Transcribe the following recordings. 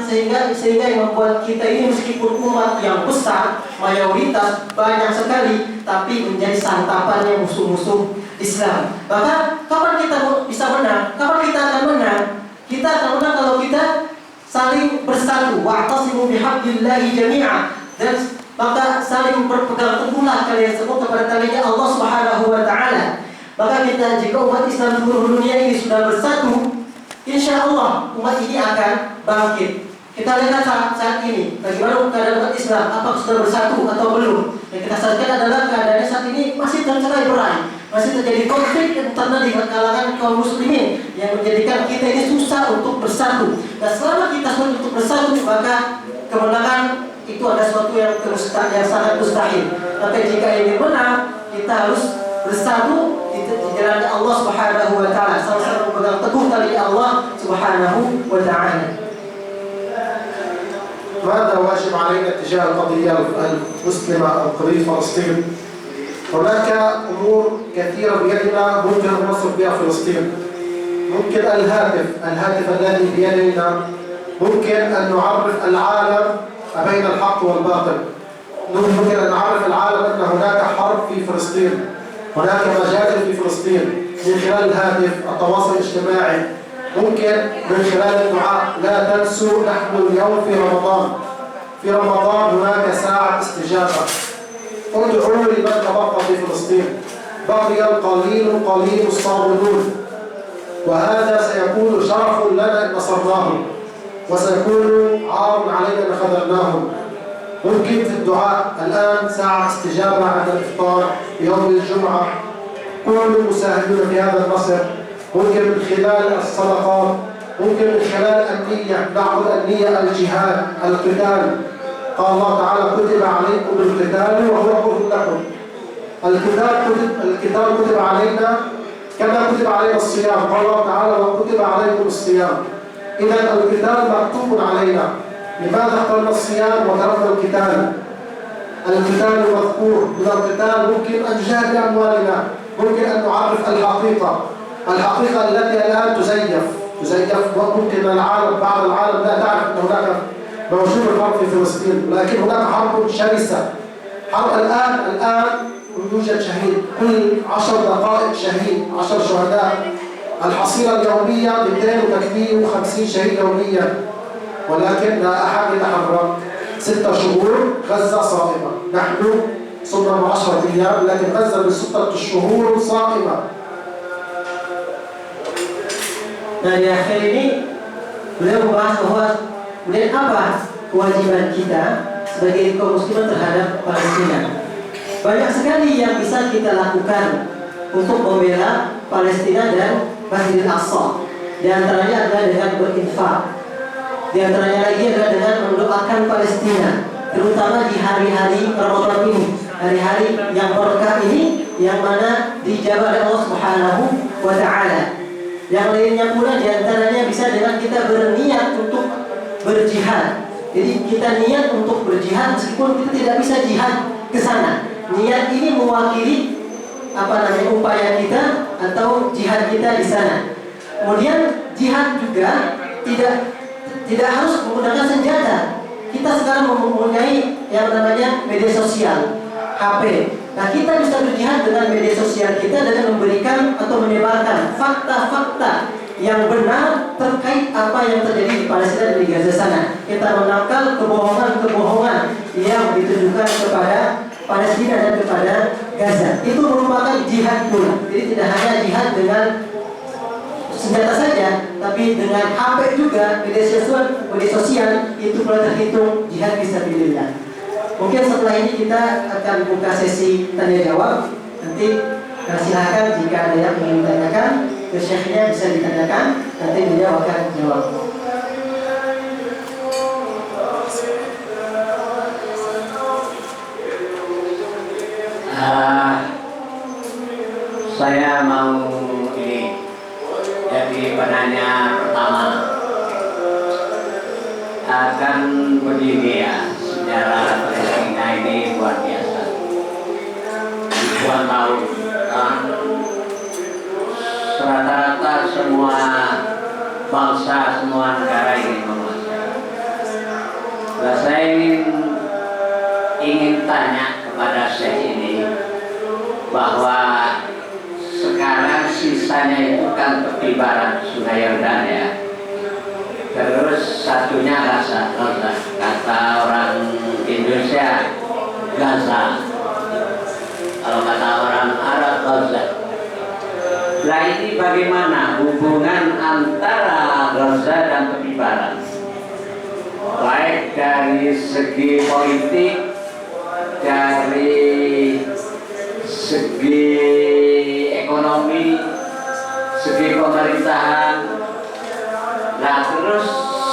sehingga yang membuat kita ini meskipun umat yang besar, mayoritas banyak sekali, tapi menjadi santapannya musuh-musuh Islam. Maka kapan kita bisa menang? Kapan kita akan menang? Kita akan menang kalau kita saling bersatu. Wa'tasimu bihablillahi jami'a. Dan maka saling berpegang teguhlah kalian semua kepada talinya Allah Subhanahu wa taala. Maka kita, jika umat Islam seluruh dunia ini sudah bersatu, insya Allah umat ini akan bangkit. Kita lihat saat ini bagaimana keadaan umat Islam, apakah sudah bersatu atau belum. Yang kita saksikan adalah keadaannya saat ini masih tercerai-berai, masih terjadi konflik internal di kalangan kaum muslimin yang menjadikan kita ini susah untuk bersatu. Dan selama kita sulit untuk bersatu, maka kemenangan itu ada sesuatu yang sangat mustahil. Maka jika ingin menang, kita harus bersatu di jalan Allah Subhanahu wa taala, sama-sama berpegang teguh tali Allah Subhanahu wa taala. ماذا واجب علينا تجاه القضية المسلمة أو قضية فلسطين؟ هناك أمور كثيرة بيدنا ممكن أن نصل بها فلسطين. ممكن الهاتف الذي بيدنا ممكن أن نعرف العالم بين الحق والباطل. ممكن أن نعرف العالم أن هناك حرب في فلسطين، هناك مجازر في فلسطين من خلال الهاتف، التواصل الاجتماعي، ممكن من خلال الدعاء. لا تنسوا نحن اليوم في رمضان هناك ساعة استجابة. ادعوا لمن تبقى في فلسطين، بقي القليل الصابرون، وهذا سيكون شرف لنا إن نصرناهم، وسيكون عار علينا إن خذلناهم. ممكن في الدعاء الآن ساعة استجابة عند الإفطار يوم الجمعة، كونوا مساهمين في هذا النصر. ممكن من خلال الصدقات، ممكن من خلال النية، نعبد النية، الجهاد، القتال. قال الله تعالى كتب عليكم القتال وهو كره لكم. القتال كتب علينا كما كتب علينا الصيام. قال الله تعالى وكتب عليكم الصيام. إذا القتال مكتوب علينا. لماذا اخترنا الصيام وتركنا القتال؟ القتال مذكور. إذا القتال ممكن أن نجاهد بأموالنا، ممكن أن نعرف الحقيقة التي الآن تزيف. ممكن بعض العالم لا تعرف أن هناك موجود حرب في فلسطين، لكن هناك حرب شرسة. حرب الآن يوجد شهيد، كل 10 دقائق شهيد، 10 شهداء. الحصيلة اليومية 250 شهيد يوميا، ولكن لا أحد يتحرك. 6 شهور غزة صائمة. نحن صرنا 10 أيام، لكن غزة من 6 شهور صائمة. Nah, di akhir ini beliau membahas bahwa kemudian apa kewajiban kita sebagai kaum muslimin terhadap Palestina. Banyak sekali yang bisa kita lakukan untuk membela Palestina dan Masjidil Aqsa. Di antaranya adalah dengan berinfak. Di antaranya lagi adalah dengan mendoakan Palestina, terutama di hari-hari Ramadan ini, hari-hari yang berkah ini, yang mana dijabah oleh Allah Subhanahu wa taala. Yang lainnya pula diantaranya bisa dengan kita berniat untuk berjihad. Jadi kita niat untuk berjihad meskipun kita tidak bisa jihad ke sana. Niat ini mewakili upaya kita atau jihad kita di sana. Kemudian jihad juga tidak harus menggunakan senjata. Kita sekarang mempunyai yang namanya media sosial, HP. Nah, kita bisa berjihad dengan media sosial kita dengan memberikan atau menyebarkan fakta-fakta yang benar terkait apa yang terjadi di Palestina dan di Gaza sana. Kita menangkal kebohongan-kebohongan yang ditujukan kepada Palestina dan kepada Gaza. Itu merupakan jihad pula. Jadi tidak hanya jihad dengan senjata saja, tapi dengan HP juga, media sosial itu pula terhitung jihad fisabilillah. Mungkin setelah ini kita akan buka sesi tanya jawab. Nanti silakan jika ada yang ingin ditanyakan ke syekhnya bisa ditanyakan, nanti beliau akan jawab. Saya mau jadi penanya pertama. Akan begini ya, sejarah Palestina ini luar biasa. Ribuan tahun kan, rata-rata semua bangsa, semua negara ingin menguasai. Nah, saya ingin tanya kepada Syekh ini bahwa sekarang sisanya itu kan tepi barat Sungai Yordan ya. Terus satunya Gaza, kata orang Indonesia Gaza. Kalau kata orang Arab Gaza. Nah ini bagaimana hubungan antara Gaza dan tepi barat? Baik dari segi politik, dari segi ekonomi, segi pemerintahan. Nah terus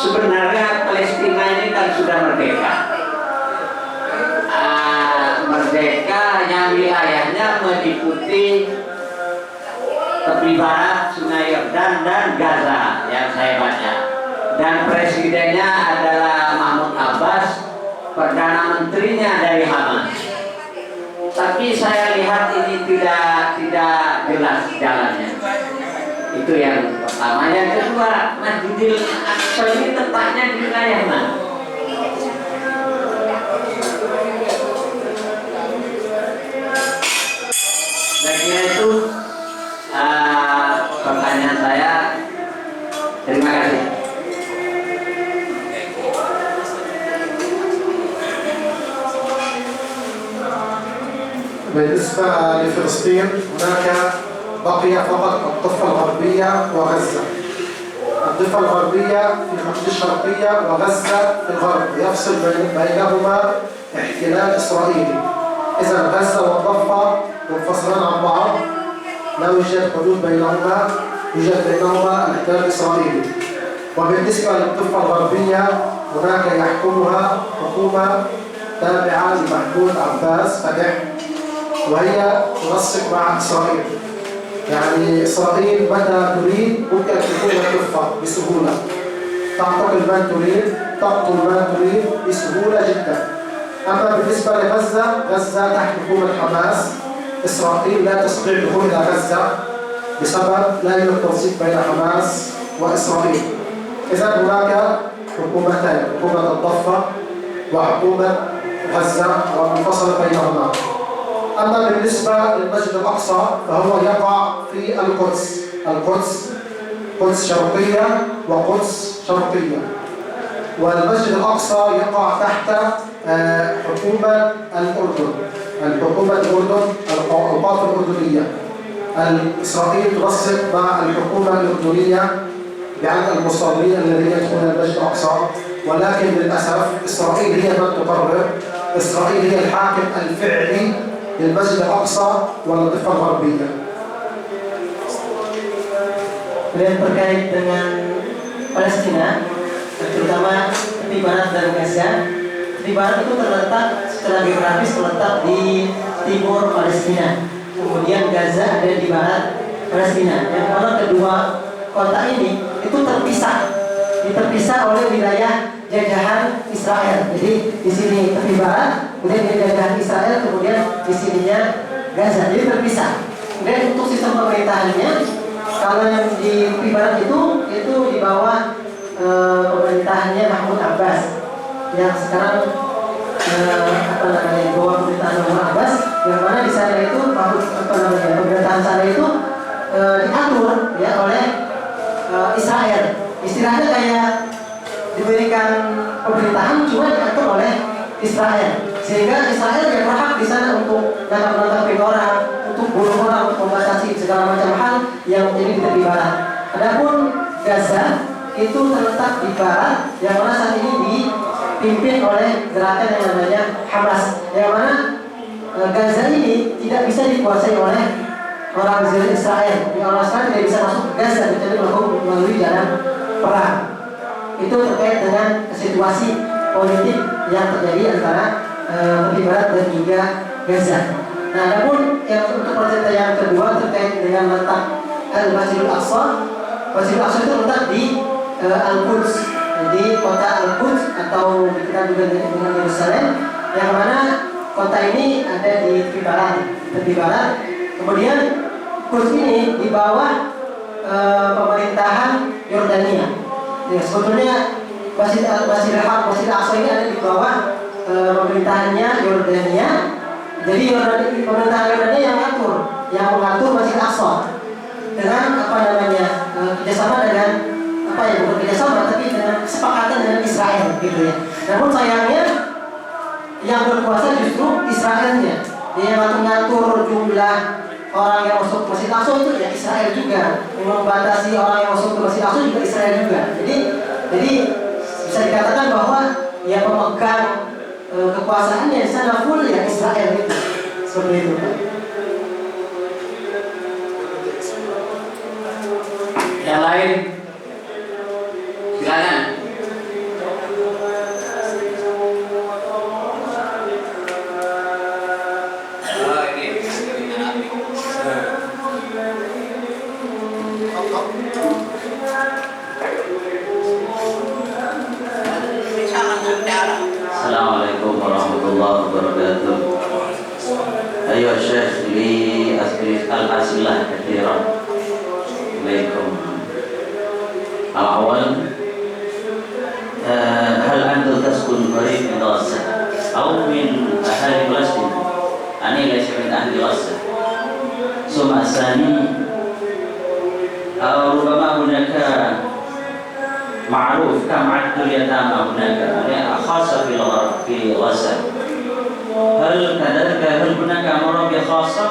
sebenarnya Palestina ini kan sudah merdeka. Merdeka yang wilayahnya meliputi tepi barat Sungai Yordan dan Gaza yang saya baca. Dan presidennya adalah Mahmud Abbas, perdana menterinya dari Hamas. Tapi saya lihat ini tidak jelas jalannya. Itu yang pertama. Yang kedua, Masjidil Aqsa ini tempatnya di wilayah mana? Baiknya itu pertanyaan saya. Terima kasih. بالنسبة لفلسطين هناك بقي فقط الضفة الغربية وغزة. الضفة الغربية في الخليج الشرقية وغزة في الغرب، يفصل بينهما احتلال إسرائيلي. إذا غزة والضفة منفصلان عن بعض، لا يوجد حدود بينهما، يوجد بينهما الاحتلال الإسرائيلي. وبالنسبة للضفة الغربية هناك يحكمها حكومة تابعة لمحمود عباس فتح، وهي تنسق مع إسرائيل. يعني إسرائيل متى تريد ممكن تكون الضفة بسهولة، تعتقل من تريد، تقتل من تريد بسهولة جدا. أما بالنسبة لغزة، غزة تحت حكومة حماس. إسرائيل لا تستطيع الدخول إلى غزة بسبب لا يوجد تنسيق بين حماس وإسرائيل. إذا هناك حكومتين، حكومة الضفة وحكومة غزة ومنفصلة بينهما. أما بالنسبة للمسجد الأقصى فهو يقع في القدس. القدس قدس شرقية وقدس شرقية. والمسجد الأقصى يقع تحت حكومة الأردن، الحكومة الأردن، الأوقاف الأردنية. إسرائيل تنسق مع الحكومة الأردنية بعدد المصلين الذين يدخلون المسجد الأقصى، ولكن للأسف إسرائيل هي من تقرر. إسرائيل هي الحاكم الفعلي للمسجد الأقصى والضفة الغربية. Dan terkait dengan Palestina, terutama tepi barat dan Gaza. Tepi barat itu terletak secara geografis terletak di timur Palestina. Kemudian Gaza ada di barat Palestina. Yang mana kedua kota ini itu terpisah oleh wilayah jajahan Israel. Jadi di sini tepi barat, kemudian di jajahan Israel, kemudian di sininya Gaza. Jadi terpisah. Kemudian untuk sistem pemerintahannya, kalau yang di tepi barat itu di bawah pemerintahannya Mahmud Abbas, yang sekarang bawah pemerintahan Mahmud Abbas, yang mana di sana itu pemerintahan sana itu diatur ya oleh Israel. Istilahnya kayak diberikan pemerintahan cuma diatur oleh Israel, sehingga Israel yang berhak di sana untuk menangkap orang, untuk bunuh orang, untuk membatasi segala macam hal yang menjadi di tepi barat. Adapun Gaza itu terletak di barat, yang mana saat ini dipimpin oleh gerakan yang namanya Hamas, yang mana Gaza ini tidak bisa dikuasai oleh orang Israel. Orang Israel tidak bisa masuk ke Gaza kecuali melalui jalan perang. Itu terkait dengan situasi politik yang terjadi antara tepi barat dan juga Gaza. Nah, adapun yang untuk pertanyaan yang kedua terkait dengan letak Al-Masjidil Aqsa. Masjidil Aqsa itu letak di Al-Quds, di kota Al-Quds atau dikenal juga dengan Yerusalem, yang mana kota ini ada di tepi barat. Kemudian Quds ini di bawah pemerintahan Yordania. Ya, sebetulnya Masjid Al-Aqsa ini ada di bawah pemerintahannya Yordania. Jadi pemerintahan Yordania yang mengatur Masjid Al-Aqsa dengan kerjasama dengan bukan kerjasama tapi dengan kesepakatan dengan Israel gitu ya. Namun sayangnya yang berkuasa justru Israelnya. Dia yang mengatur jumlah orang yang masuk ke Masjid Al-Aqsa itu ya Israel juga. Yang membatasi orang yang masuk ke Masjid Al-Aqsa juga Israel juga. Jadi bisa dikatakan bahwa yang pemegang kekuasaannya di sana full ya Israel itu. Seperti itu. Yang lain silakan. Assalamualaikum warahmatullahi wabarakatuh. Ayo Syekh li al-asilah katsiran. Assalamualaikum. Al-awwal hal antum taskun qarib min Gaza aw min ahli Palestin? Ani laysa min ahli Gaza. Summa tsani ربما هناك معروف كم عدد اليتامى هناك خاصة في غزة. هل كذلك هل هناك مرابع خاصة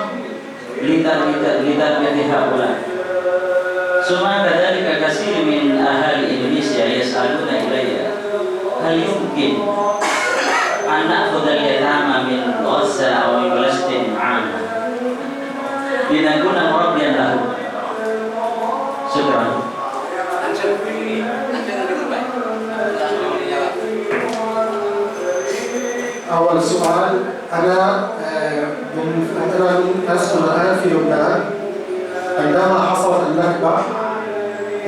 لتربية هؤلاء؟ ثم كذلك كثير من أهالي إندونيسيا يسألون إلي هل يمكن أن نأخذ اليتامى من غزة أو من فلسطين معنا لنكون مربيا لهم؟ شكرا. أول سؤال أنا أسكن الآن في لبنان. عندما حصلت النكبة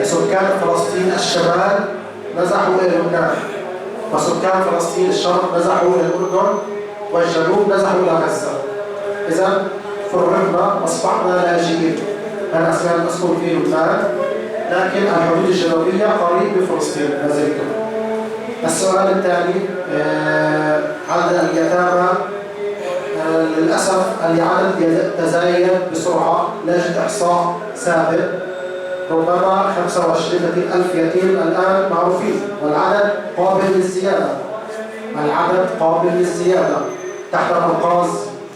سكان فلسطين الشمال نزحوا إلى لبنان وسكان فلسطين الشرق نزحوا إلى الأردن والجنوب نزحوا إلى غزة. إذا فرغنا وأصبحنا لاجئين. أنا أسكن في لبنان لكن الحدود الجنوبية قريب من فلسطين ما زلت. السؤال الثاني عدد اليتامى للأسف العدد يتزايد بسرعة، لا يوجد إحصاء ثابت. ربما 25,000 يتيم الآن معروفين والعدد قابل للزيادة. العدد قابل للزيادة تحت أنقاض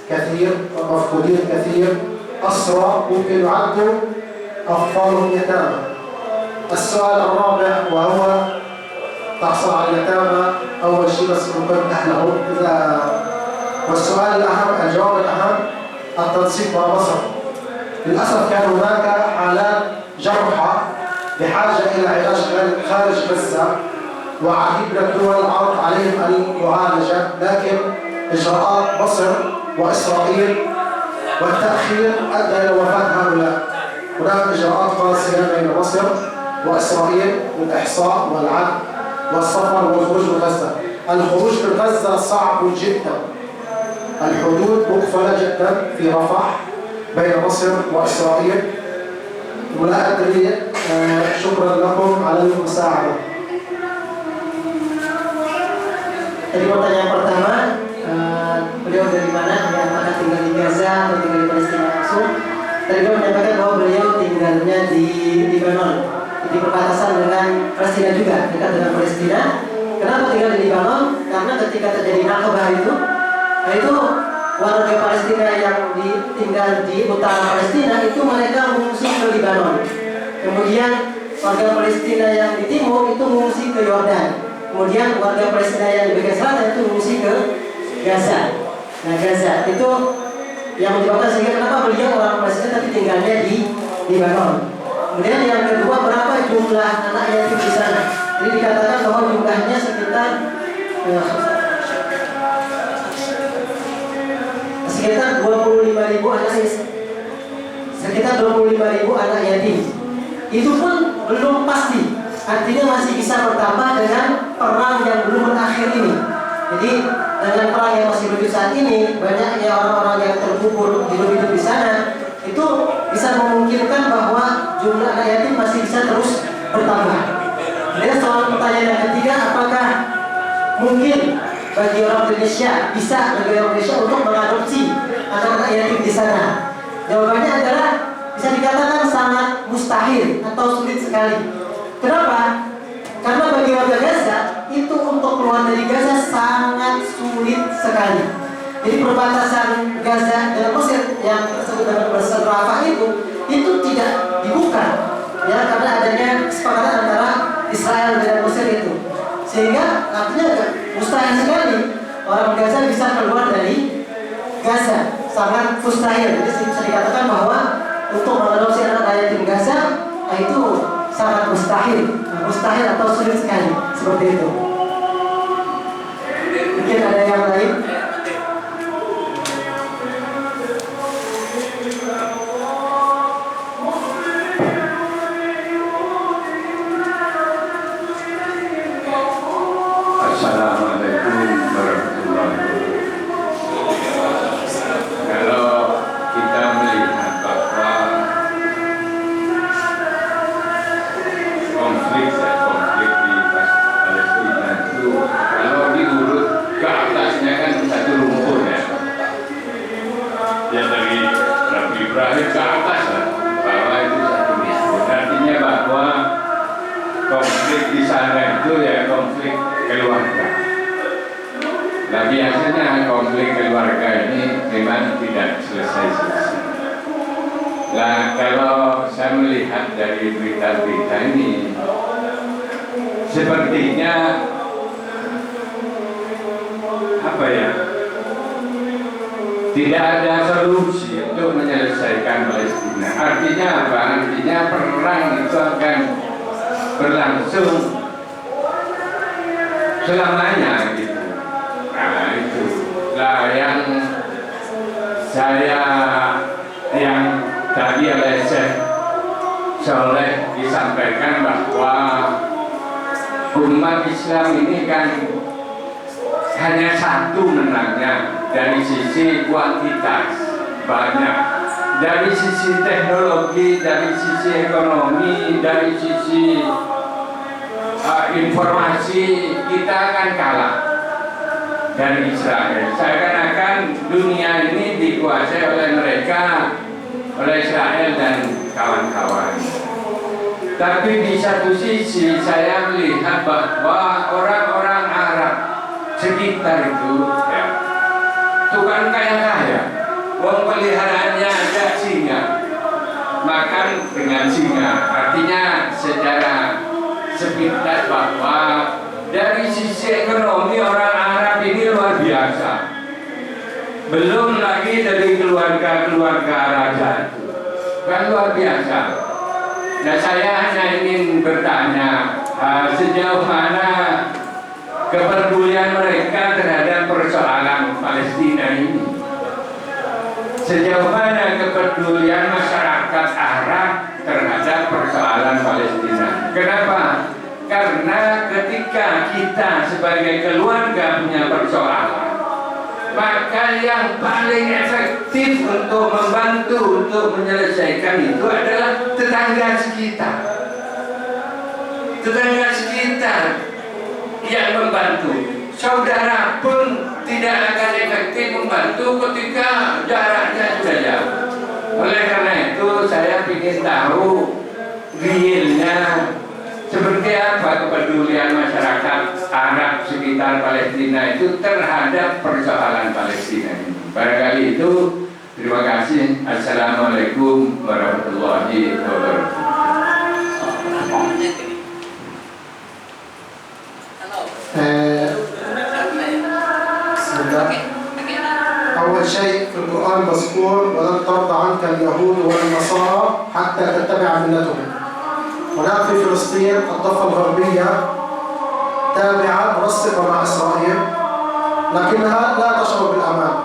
كثير ومفقودين كثير، أسرى ممكن يعدوا أطفالهم يتامى. السؤال الرابع وهو تحصل على اليتامى أول شيء بس ممكن أهلهم والسؤال الأهم الجواب الأهم التنسيق مع مصر. للأسف كان هناك حالات جرحى بحاجة إلى علاج خارج غزة وعديد من الدول العرب عليهم المعالجة، لكن إجراءات مصر وإسرائيل والتأخير أدى إلى وفاة هؤلاء. هناك إجراءات قاسية بين مصر وإسرائيل للإحصاء والعد والسفر والخروج من غزة. الخروج من غزة صعب جدا. الحدود مقفلة جدا في رفح بين مصر وإسرائيل. ولا أدري شكرا لكم على المساعدة. Tadi pertanyaan pertama, beliau dari mana? Apakah tinggal di Gaza atau tinggal di Palestina langsung? Tadi beliau menyampaikan bahwa beliau tinggalnya di Lebanon, di perbatasan dengan Palestina juga, dekat dengan Palestina. Kenapa tinggal di Lebanon? Karena ketika terjadi Nakba itu warga Palestina yang tinggal di utara Palestina itu mereka mengungsi ke Lebanon. Kemudian warga Palestina yang di timur itu mengungsi ke Yordan. Kemudian warga Palestina yang di bagian selatan itu mengungsi ke Gaza. Nah, Gaza itu yang menyebabkan sehingga kenapa beliau orang Palestina tapi tinggalnya di Lebanon. Kemudian yang kedua, berapa jumlah anak yatim di sana? Jadi dikatakan bahwa jumlahnya sekitar 25.000 anak, sekitar 25.000 anak yatim. Itu pun belum pasti, artinya masih bisa bertambah dengan perang yang belum berakhir ini. Jadi dengan perang yang masih berlanjut saat ini, banyaknya orang-orang yang terkubur hidup di sana, itu bisa memungkinkan bahwa jumlah anak yatim masih bisa terus bertambah. Dan soal pertanyaan yang ketiga, apakah mungkin bagi orang Indonesia, bisa bagi orang Indonesia untuk mengadopsi anak-anak yatim di sana? Jawabannya adalah bisa dikatakan sangat mustahil atau sulit sekali. Kenapa? Karena bagi warga Gaza itu untuk keluar dari Gaza sangat sulit sekali. Jadi perbatasan Gaza dengan Mesir yang tersebut dengan perbatasan Rafah itu tidak dibuka, ya, karena adanya kesepakatan antara Israel dan Mesir itu. Sehingga artinya mustahil sekali orang Gaza bisa keluar dari Gaza, sangat mustahil. Jadi bisa dikatakan bahwa untuk mengadopsi anak yatim Gaza itu sangat mustahil atau sulit sekali, seperti itu. Mungkin ada yang lain? Assalamualaikum warahmatullahi wabarakatuh. Kalau kita melihat bahwa konflik di Palestina itu, kalau diurut ke atasnya kan satu rumpun ya. Ya dari Nabi Ibrahim ke atas lah, bahwa itu satu rumpun. Artinya bahwa konflik di sana itu ya konflik keluarga. Nah biasanya konflik keluarga ini memang tidak selesai-selesai. Nah kalau saya melihat dari berita-berita ini, sepertinya apa ya, tidak ada solusi untuk menyelesaikan Palestina. Artinya apa? Artinya perang itu akan berlangsung selamanya gitu. Nah itu lah yang tadi oleh Syekh Soleh disampaikan bahwa umat Islam ini kan hanya satu menangnya dari sisi kuantitas banyak, dari sisi teknologi, dari sisi ekonomi, dari sisi informasi kita akan kalah dari Israel. Seakan-akan dunia ini dikuasai oleh mereka, oleh Israel dan kawan-kawan. Tapi di satu sisi saya melihat bahwa orang-orang Arab sekitar itu ya, itu kan kaya-kaya. Wong peliharaannya ada singa, makan dengan singa. Artinya secara sepintas bahwa dari sisi ekonomi orang Arab ini luar biasa. Belum lagi dari keluarga-keluarga raja itu, kan luar biasa. Nah saya hanya ingin bertanya, sejauh mana kepedulian mereka terhadap persoalan Palestina ini? Sejauh mana kepedulian masyarakat Arab terhadap persoalan Palestina? Kenapa? Karena ketika kita sebagai keluarga punya persoalan, maka yang paling efektif untuk membantu, untuk menyelesaikan itu adalah tetangga sekitar. Tetangga sekitar yang membantu. Saudara pun tidak akan efektif membantu ketika jaraknya sudah jauh. Oleh karena itu saya ingin tahu realnya seperti apa kepedulian masyarakat Arab sekitar Palestina itu terhadap persoalan Palestina ini. Barangkali itu. Terima kasih. Assalamualaikum warahmatullahi wabarakatuh. بسم الله. أول شيء في القرآن مذكور ولن ترضى عنك اليهود ولا النصارى حتى تتبع ملتهم. هناك في فلسطين الضفة الغربية تابعة منسقة مع إسرائيل، لكنها لا تشعر بالأمان.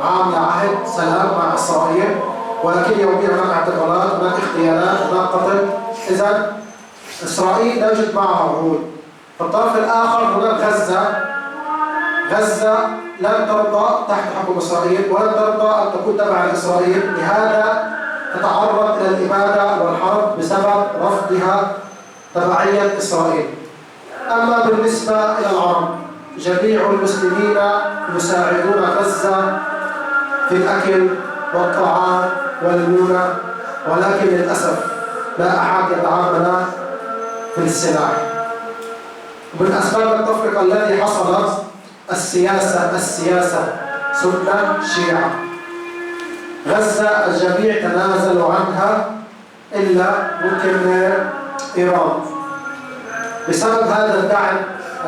عاملة عهد سلام مع إسرائيل، ولكن يوميا هناك اعتقالات، هناك اغتيالات، هناك قتل. إذا إسرائيل لا يوجد معها عهود. في الطرف الآخر هناك غزة لن ترضى تحت حكم إسرائيل ولن ترضى أن تكون تبعا لإسرائيل، لهذا تتعرض إلى الإبادة والحرب بسبب رفضها تبعية إسرائيل. أما بالنسبة إلى العرب، جميع المسلمين يساعدون غزة في الأكل والطعام والمونة، ولكن للأسف لا أحد يتعامل في السلاح. من أسباب التفرقة التي حصلت السياسة سنة شيعة. غزة الجميع تنازلوا عنها إلا ممكن إيران. بسبب هذا الدعم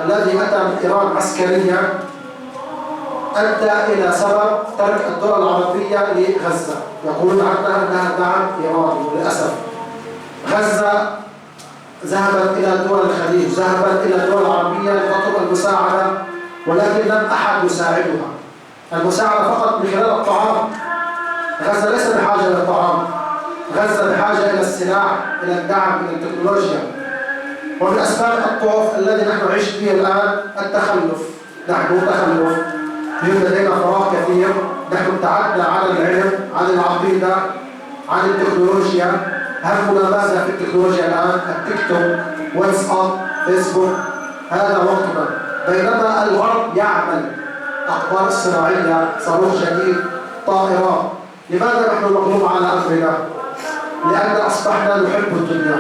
الذي أتى من إيران عسكريا أدى إلى سبب ترك الدول العربية لغزة، يقولون عنها أنها دعم إيراني. وللأسف غزة ذهبت إلى دول الخليج، ذهبت إلى الدول العربية لتطلب المساعدة، ولكن لم أحد يساعدها. المساعدة فقط من خلال الطعام. غزة ليس بحاجة إلى الطعام، غزة بحاجة إلى السلاح، إلى الدعم، إلى التكنولوجيا. ومن أسباب الضعف الذي نحن نعيش فيه الآن التخلف. نحن تخلف، لدينا فراغ كثير، نحن ابتعدنا عن العلم، عن العقيدة، عن التكنولوجيا. همنا ماذا في التكنولوجيا الآن؟ التيك توك، واتساب، فيسبوك، هذا وقتنا. بينما الغرب يعمل أقمار صناعية، صاروخ جديد، طائرات. لماذا نحن مغلوب على أمرنا؟ لأن أصبحنا نحب الدنيا.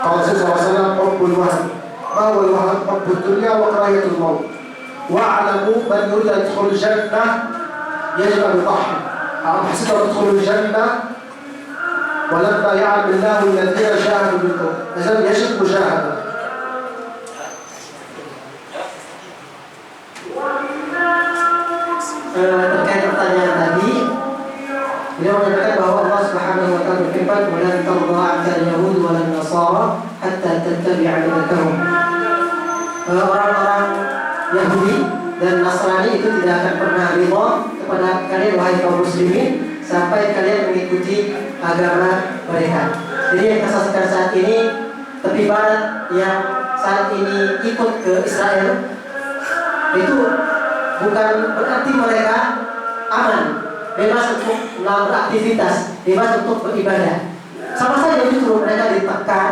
قال الرسول صلى الله عليه وسلم: حب الوهن. ما هو الوهن؟ حب الدنيا وكراهية الموت. واعلموا من يريد أن يدخل الجنة يجب أن يضحي. أم حسبتم أن تدخلوا الجنة ولما يعلم الله الذين جاهدوا منكم. إذن يجب مجاهدة. Terkait pertanyaan tadi, beliau menyatakan bahwa Allah Subhanahu wa taala berfirman, "Walan tarda 'anka al-yahud wa lan-nasara hatta tattabi'a millatahum." Orang-orang Yahudi dan Nasrani itu tidak akan pernah ridha kepada kalian wahai kaum muslimin sampai kalian mengikuti agama mereka. Jadi yang kita saksikan saat ini, tepi barat yang saat ini ikut ke Israel itu bukan berarti mereka aman, bebas untuk melakukan aktivitas, bebas untuk beribadah. Sama saja justru mereka ditekan,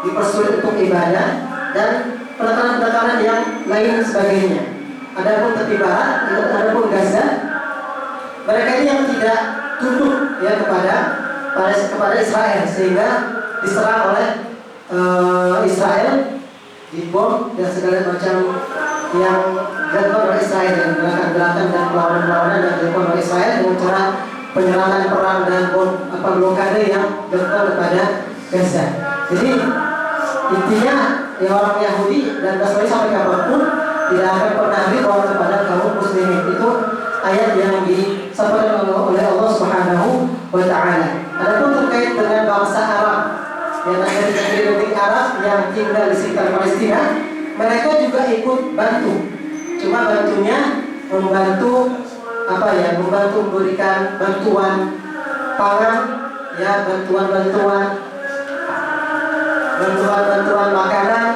dipersulit untuk ibadah dan penekanan-penekanan yang lain sebagainya. Adapun tepi barat, adapun Gaza, mereka ini yang tidak tunduk ya kepada Israel, sehingga diserang oleh Israel, dibom dan segala macam yang dilakukan oleh Israel, dan gerakan-gerakan dan perlawanan-perlawanan yang dilakukan oleh Israel dengan cara penyerangan perang dan blokade yang dilakukan kepada Gaza. Jadi intinya ya, orang Yahudi dan Nasrani sampai kapanpun tidak akan pernah ridha kepada kaum muslimin. Itu ayat yang disampaikan oleh Allah Subhanahu wa taala. Adapun terkait dengan bangsa Arab yang ada di negeri Arab yang tinggal di sekitar Palestina, mereka juga ikut bantu. Cuma bantunya membantu membantu memberikan bantuan pangan, ya, bantuan makanan,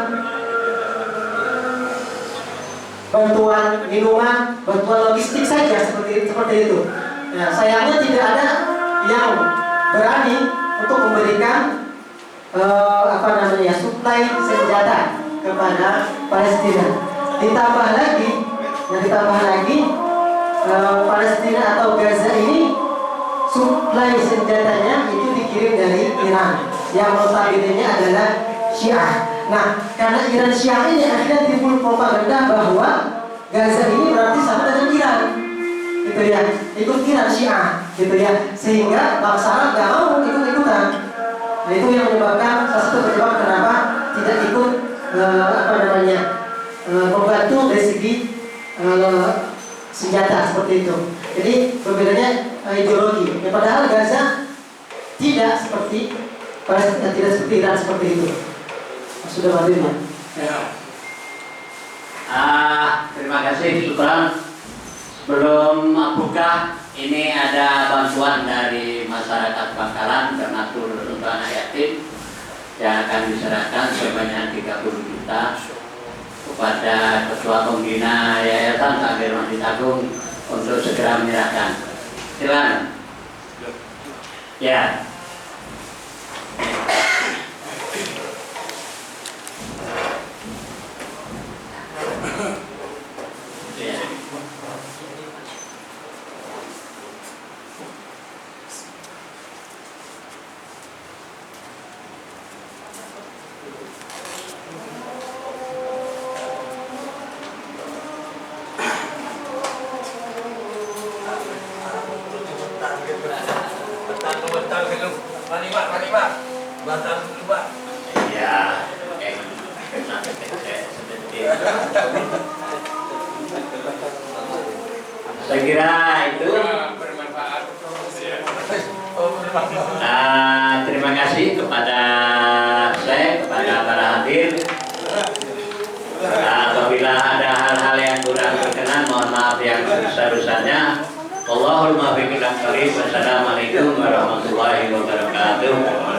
bantuan minuman, bantuan logistik saja seperti itu. Ya, sayangnya tidak ada yang berani untuk memberikan suplai senjata kepada Palestina. Ditambah lagi Palestina atau Gaza ini suplai senjatanya itu dikirim dari Iran yang notabene adalah Syiah. Nah, karena Iran Syiah ini akhirnya timbul propaganda bahwa Gaza ini berarti sama dengan Iran, gitu ya, ikut Iran Syiah, gitu ya, sehingga bangsa Arab gak mau ikut-ikutan. Nah, itu yang menyebabkan salah satu penyebab kenapa tidak ikut membantu dari segi senjata seperti itu. Jadi berbedanya ideologi. Ya, padahal Gaza tidak seperti Palestina, tidak seperti Iran seperti itu. Sudah hadir ya? Ya. Terima kasih, syukran. Sebelum buka, ini ada bantuan dari masyarakat Bangkalan donatur untuk anak yatim yang akan diserahkan sebanyak 30 juta kepada Ketua Pembina Yayasan Takdir Masjid Agung untuk segera menyerahkan. Silakan. Ya. Saya kira itu. Bermanfaat. Terima kasih kepada saya, kepada para hadir. Apabila ada hal-hal yang kurang berkenan, mohon maaf yang sebesar-besarnya. Allahumma biqillah karim. Wassalamualaikum warahmatullahi wabarakatuh.